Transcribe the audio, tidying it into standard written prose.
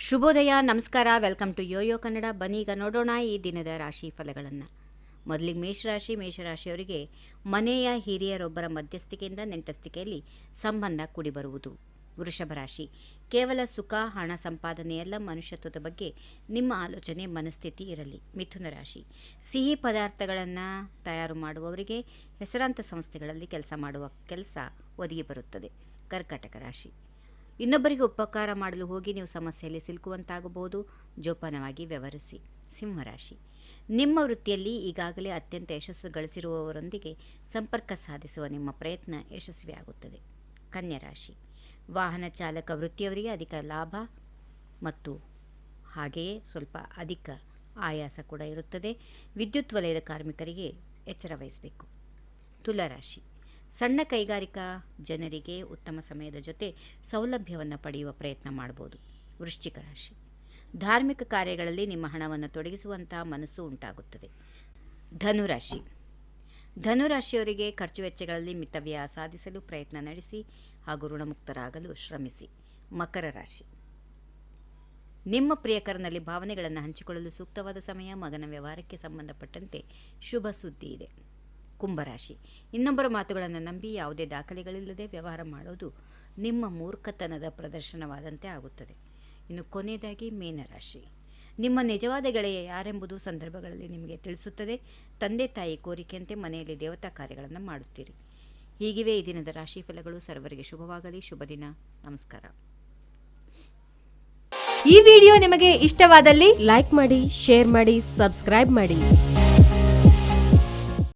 ಶುಭೋದಯ, ನಮಸ್ಕಾರ. Welcome to YoYo Kannada. ಬನ್ನೀಗ ನೋಡೋಣ ಈ ದಿನದ ರಾಶಿ ಫಲಗಳನ್ನು. ಮೊದಲಿಗೆ ಮೇಷರಾಶಿಯವರಿಗೆ ಮನೆಯ ಹಿರಿಯರೊಬ್ಬರ ಮಧ್ಯಸ್ಥಿಕೆಯಿಂದ ನೆಂಟಸ್ತಿಕೆಯಲ್ಲಿ ಸಂಬಂಧ ಕೂಡಿಬರುವುದು. ವೃಷಭ ರಾಶಿ, ಕೇವಲ ಸುಖ, ಹಣ ಸಂಪಾದನೆಯಲ್ಲ, ಮನುಷ್ಯತ್ವದ ಬಗ್ಗೆ ನಿಮ್ಮ ಆಲೋಚನೆ, ಮನಸ್ಥಿತಿ ಇರಲಿ. ಮಿಥುನ ರಾಶಿ, ಸಿಹಿ ಪದಾರ್ಥಗಳನ್ನು ತಯಾರು ಮಾಡುವವರಿಗೆ ಹೆಸರಾಂತ ಸಂಸ್ಥೆಗಳಲ್ಲಿ ಕೆಲಸ ಒದಗಿ ಬರುತ್ತದೆ. ಕರ್ಕಾಟಕ ರಾಶಿ, ಇನ್ನೊಬ್ಬರಿಗೆ ಉಪಕಾರ ಮಾಡಲು ಹೋಗಿ ನೀವು ಸಮಸ್ಯೆಯಲ್ಲಿ ಸಿಲುಕುವಂತಾಗಬಹುದು. ಜೋಪಾನವಾಗಿ ವ್ಯವಹರಿಸಿ. ಸಿಂಹರಾಶಿ, ನಿಮ್ಮ ವೃತ್ತಿಯಲ್ಲಿ ಈಗಾಗಲೇ ಅತ್ಯಂತ ಯಶಸ್ಸು ಗಳಿಸಿರುವವರೊಂದಿಗೆ ಸಂಪರ್ಕ ಸಾಧಿಸುವ ನಿಮ್ಮ ಪ್ರಯತ್ನ ಯಶಸ್ವಿಯಾಗುತ್ತದೆ. ಕನ್ಯಾ ರಾಶಿ, ವಾಹನ ಚಾಲಕ ವೃತ್ತಿಯವರಿಗೆ ಅಧಿಕ ಲಾಭ ಮತ್ತು ಹಾಗೆಯೇ ಸ್ವಲ್ಪ ಅಧಿಕ ಆಯಾಸ ಕೂಡ ಇರುತ್ತದೆ. ವಿದ್ಯುತ್ ವಲಯದ ಕಾರ್ಮಿಕರಿಗೆ ಎಚ್ಚರ ವಹಿಸಬೇಕು. ತುಲಾರಾಶಿ, ಸಣ್ಣ ಕೈಗಾರಿಕಾ ಜನರಿಗೆ ಉತ್ತಮ ಸಮಯದ ಜೊತೆ ಸೌಲಭ್ಯವನ್ನು ಪಡೆಯುವ ಪ್ರಯತ್ನ ಮಾಡಬಹುದು. ವೃಶ್ಚಿಕ ರಾಶಿ, ಧಾರ್ಮಿಕ ಕಾರ್ಯಗಳಲ್ಲಿ ನಿಮ್ಮ ಹಣವನ್ನು ತೊಡಗಿಸುವಂತಹ ಮನಸ್ಸು ಉಂಟಾಗುತ್ತದೆ. ಧನುರಾಶಿಯವರಿಗೆ ಖರ್ಚು ವೆಚ್ಚಗಳಲ್ಲಿ ಮಿತವ್ಯಯ ಸಾಧಿಸಲು ಪ್ರಯತ್ನ ನಡೆಸಿ ಹಾಗೂ ಋಣಮುಕ್ತರಾಗಲು ಶ್ರಮಿಸಿ. ಮಕರ ರಾಶಿ, ನಿಮ್ಮ ಪ್ರಿಯಕರನಲ್ಲಿ ಭಾವನೆಗಳನ್ನು ಹಂಚಿಕೊಳ್ಳಲು ಸೂಕ್ತವಾದ ಸಮಯ. ಮಗನ ವ್ಯವಹಾರಕ್ಕೆ ಸಂಬಂಧಪಟ್ಟಂತೆ ಶುಭ ಸುದ್ದಿ ಇದೆ. ಕುಂಭರಾಶಿ, ಇನ್ನೊಬ್ಬರ ಮಾತುಗಳನ್ನು ನಂಬಿ ಯಾವುದೇ ದಾಖಲೆಗಳಿಲ್ಲದೆ ವ್ಯವಹಾರ ಮಾಡೋದು ನಿಮ್ಮ ಮೂರ್ಖತನದ ಪ್ರದರ್ಶನವಾದಂತೆ ಆಗುತ್ತದೆ. ಇನ್ನು ಕೊನೆಯದಾಗಿ ಮೀನರಾಶಿ, ನಿಮ್ಮ ನಿಜವಾದ ಗೆಳೆಯ ಯಾರೆಂಬುದು ಸಂದರ್ಭಗಳಲ್ಲಿ ನಿಮಗೆ ತಿಳಿಸುತ್ತದೆ. ತಂದೆ ತಾಯಿ ಕೋರಿಕೆಯಂತೆ ಮನೆಯಲ್ಲಿ ದೇವತಾ ಕಾರ್ಯಗಳನ್ನು ಮಾಡುತ್ತೀರಿ. ಹೀಗಿವೆ ಈ ದಿನದ ರಾಶಿ ಫಲಗಳು. ಸರ್ವರಿಗೆ ಶುಭವಾಗಲಿ. ಶುಭ ದಿನ. ನಮಸ್ಕಾರ. ಈ ವಿಡಿಯೋ ನಿಮಗೆ ಇಷ್ಟವಾದಲ್ಲಿ ಲೈಕ್ ಮಾಡಿ, ಶೇರ್ ಮಾಡಿ, ಸಬ್ಸ್ಕ್ರೈಬ್ ಮಾಡಿ.